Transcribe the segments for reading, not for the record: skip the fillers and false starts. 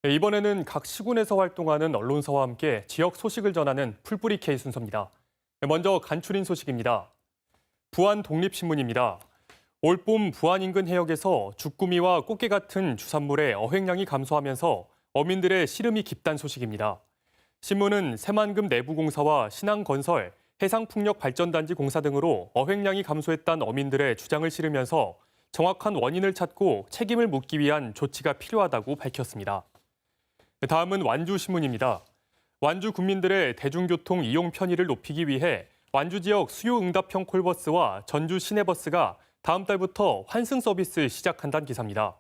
네, 이번에는 각 시군에서 활동하는 언론사와 함께 지역 소식을 전하는 풀뿌리 K 순서입니다. 네, 먼저 간추린 소식입니다. 부안 독립신문입니다. 올봄 부안 인근 해역에서 주꾸미와 꽃게 같은 주산물의 어획량이 감소하면서 어민들의 시름이 깊다는 소식입니다. 신문은 새만금 내부공사와 신항건설, 해상풍력발전단지 공사 등으로 어획량이 감소했다는 어민들의 주장을 실으면서 정확한 원인을 찾고 책임을 묻기 위한 조치가 필요하다고 밝혔습니다. 다음은 완주신문입니다. 완주 국민들의 대중교통 이용 편의를 높이기 위해 완주 지역 수요응답형 콜버스와 전주 시내버스가 다음 달부터 환승 서비스 시작한다는 기사입니다.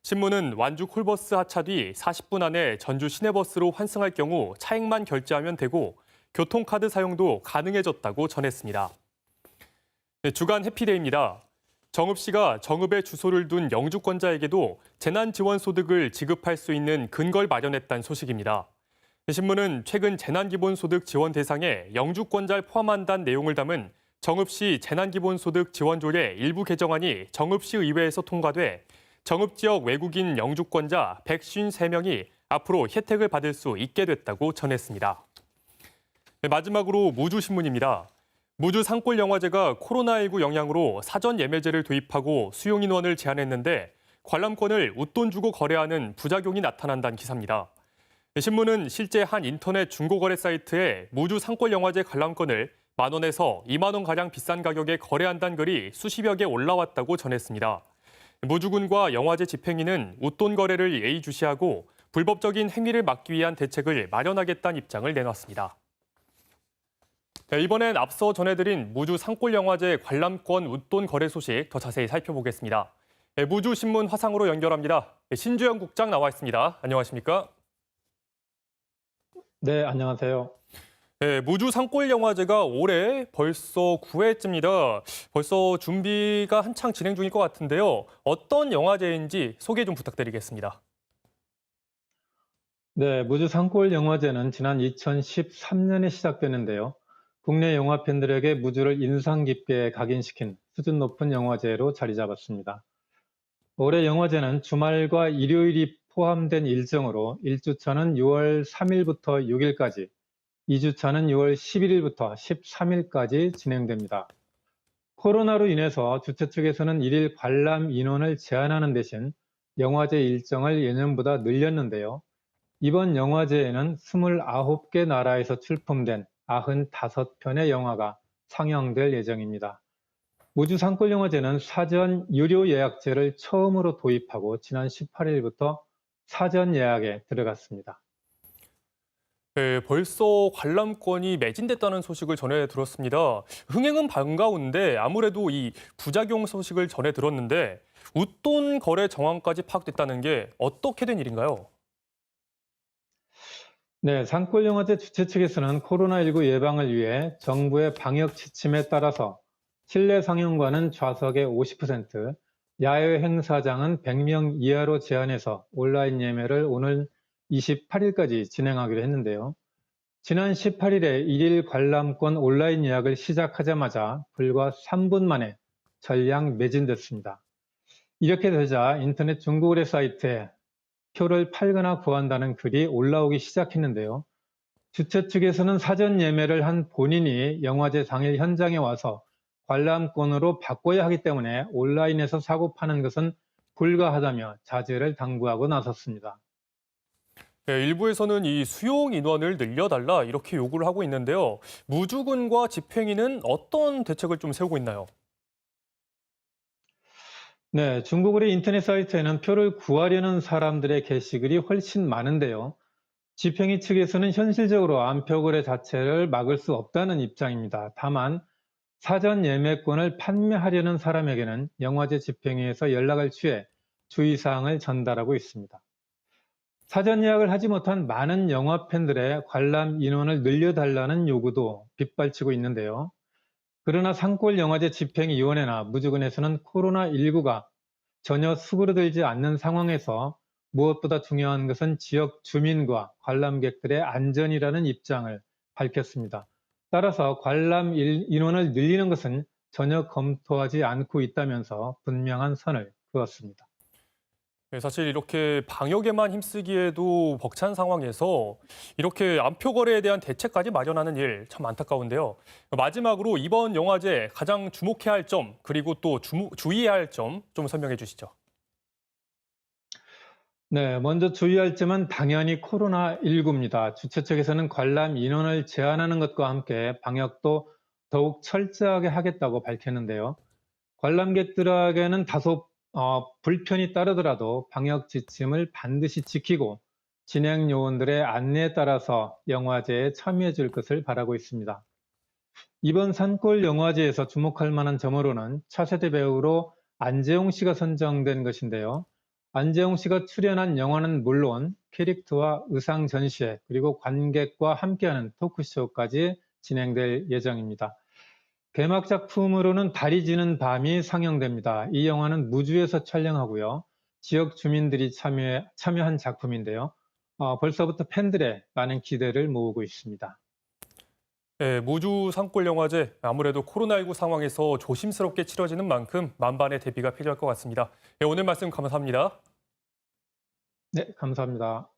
신문은 완주 콜버스 하차 뒤 40분 안에 전주 시내버스로 환승할 경우 차액만 결제하면 되고 교통카드 사용도 가능해졌다고 전했습니다. 네, 주간 해피데이입니다. 정읍 씨가 정읍에 주소를 둔 영주권자에게도 재난지원소득을 지급할 수 있는 근거를 마련했다는 소식입니다. 신문은 최근 재난기본소득 지원 대상에 영주권자를 포함한다는 내용을 담은 정읍시 재난기본소득 지원조례 일부 개정안이 정읍시 의회에서 통과돼 정읍 지역 외국인 영주권자 153명이 앞으로 혜택을 받을 수 있게 됐다고 전했습니다. 네, 마지막으로 무주신문입니다. 무주 산골영화제가 코로나19 영향으로 사전 예매제를 도입하고 수용 인원을 제한했는데 관람권을 웃돈 주고 거래하는 부작용이 나타난다는 기사입니다. 신문은 실제 한 인터넷 중고거래 사이트에 무주 산골영화제 관람권을 10,000원에서 20,000원가량 비싼 가격에 거래한다는 글이 수십여 개 올라왔다고 전했습니다. 무주군과 영화제 집행위는 웃돈 거래를 예의주시하고 불법적인 행위를 막기 위한 대책을 마련하겠다는 입장을 내놨습니다. 네, 이번엔 앞서 전해드린 무주 산골영화제 관람권 웃돈 거래 소식 더 자세히 살펴보겠습니다. 네, 무주신문 화상으로 연결합니다. 네, 신주영 국장 나와 있습니다. 안녕하십니까? 네, 안녕하세요. 네, 무주 산골영화제가 올해 벌써 9회째입니다. 벌써 준비가 한창 진행 중일 것 같은데요. 어떤 영화제인지 소개 좀 부탁드리겠습니다. 네, 무주 산골 영화제는 지난 2013년에 시작됐는데요. 국내 영화 팬들에게 무주를 인상 깊게 각인시킨 수준 높은 영화제로 자리 잡았습니다. 올해 영화제는 주말과 일요일이 포함된 일정으로 1주차는 6월 3일부터 6일까지, 2주차는 6월 11일부터 13일까지 진행됩니다. 코로나로 인해서 주최 측에서는 일일 관람 인원을 제한하는 대신 영화제 일정을 예년보다 늘렸는데요. 이번 영화제에는 29개 나라에서 출품된 95편의 영화가 상영될 예정입니다. 무주 산골영화제는 사전 유료 예약제를 처음으로 도입하고 지난 18일부터 사전 예약에 들어갔습니다. 네, 벌써 관람권이 매진됐다는 소식을 전해 들었습니다. 흥행은 반가운데 아무래도 이 부작용 소식을 전해 들었는데 웃돈 거래 정황까지 파악됐다는 게 어떻게 된 일인가요? 네, 산골영화제 주최 측에서는 코로나19 예방을 위해 정부의 방역 지침에 따라서 실내 상영관은 좌석의 50%, 야외 행사장은 100명 이하로 제한해서 온라인 예매를 오늘 28일까지 진행하기로 했는데요. 지난 18일에 일일 관람권 온라인 예약을 시작하자마자 불과 3분 만에 전량 매진됐습니다. 이렇게 되자 인터넷 중고거래 사이트에 표를 팔거나 구한다는 글이 올라오기 시작했는데요. 주최 측에서는 사전 예매를 한 본인이 영화제 당일 현장에 와서 관람권으로 바꿔야 하기 때문에 온라인에서 사고 파는 것은 불가하다며 자제를 당부하고 나섰습니다. 네, 일부에서는 이 수용 인원을 늘려달라 이렇게 요구를 하고 있는데요. 무주군과 집행위는 어떤 대책을 좀 세우고 있나요? 네, 중고거래 인터넷 사이트에는 표를 구하려는 사람들의 게시글이 훨씬 많은데요. 집행위 측에서는 현실적으로 암표 거래 자체를 막을 수 없다는 입장입니다. 다만 사전 예매권을 판매하려는 사람에게는 영화제 집행위에서 연락을 취해 주의사항을 전달하고 있습니다. 사전 예약을 하지 못한 많은 영화 팬들의 관람 인원을 늘려달라는 요구도 빗발치고 있는데요. 그러나 산골영화제 집행위원회나 무주군에서는 코로나19가 전혀 수그러들지 않는 상황에서 무엇보다 중요한 것은 지역 주민과 관람객들의 안전이라는 입장을 밝혔습니다. 따라서 관람 인원을 늘리는 것은 전혀 검토하지 않고 있다면서 분명한 선을 그었습니다. 네, 사실 이렇게 방역에만 힘쓰기에도 벅찬 상황에서 이렇게 암표 거래에 대한 대책까지 마련하는 일 참 안타까운데요. 마지막으로 이번 영화제 가장 주목해야 할 점, 그리고 또 주의해야 할 점 좀 설명해 주시죠. 네, 먼저 주의할 점은 당연히 코로나19입니다. 주최 측에서는 관람 인원을 제한하는 것과 함께 방역도 더욱 철저하게 하겠다고 밝혔는데요. 관람객들에게는 다소 불편이 따르더라도 방역 지침을 반드시 지키고 진행 요원들의 안내에 따라서 영화제에 참여해 줄 것을 바라고 있습니다. 이번 산골 영화제에서 주목할 만한 점으로는 차세대 배우로 안재홍 씨가 선정된 것인데요. 안재홍 씨가 출연한 영화는 물론 캐릭터와 의상 전시회 그리고 관객과 함께하는 토크쇼까지 진행될 예정입니다. 개막 작품으로는 달이 지는 밤이 상영됩니다. 이 영화는 무주에서 촬영하고요. 지역 주민들이 참여한 작품인데요. 벌써부터 팬들의 많은 기대를 모으고 있습니다. 네, 무주 산골 영화제 아무래도 코로나19 상황에서 조심스럽게 치러지는 만큼 만반의 대비가 필요할 것 같습니다. 네, 오늘 말씀 감사합니다. 네, 감사합니다.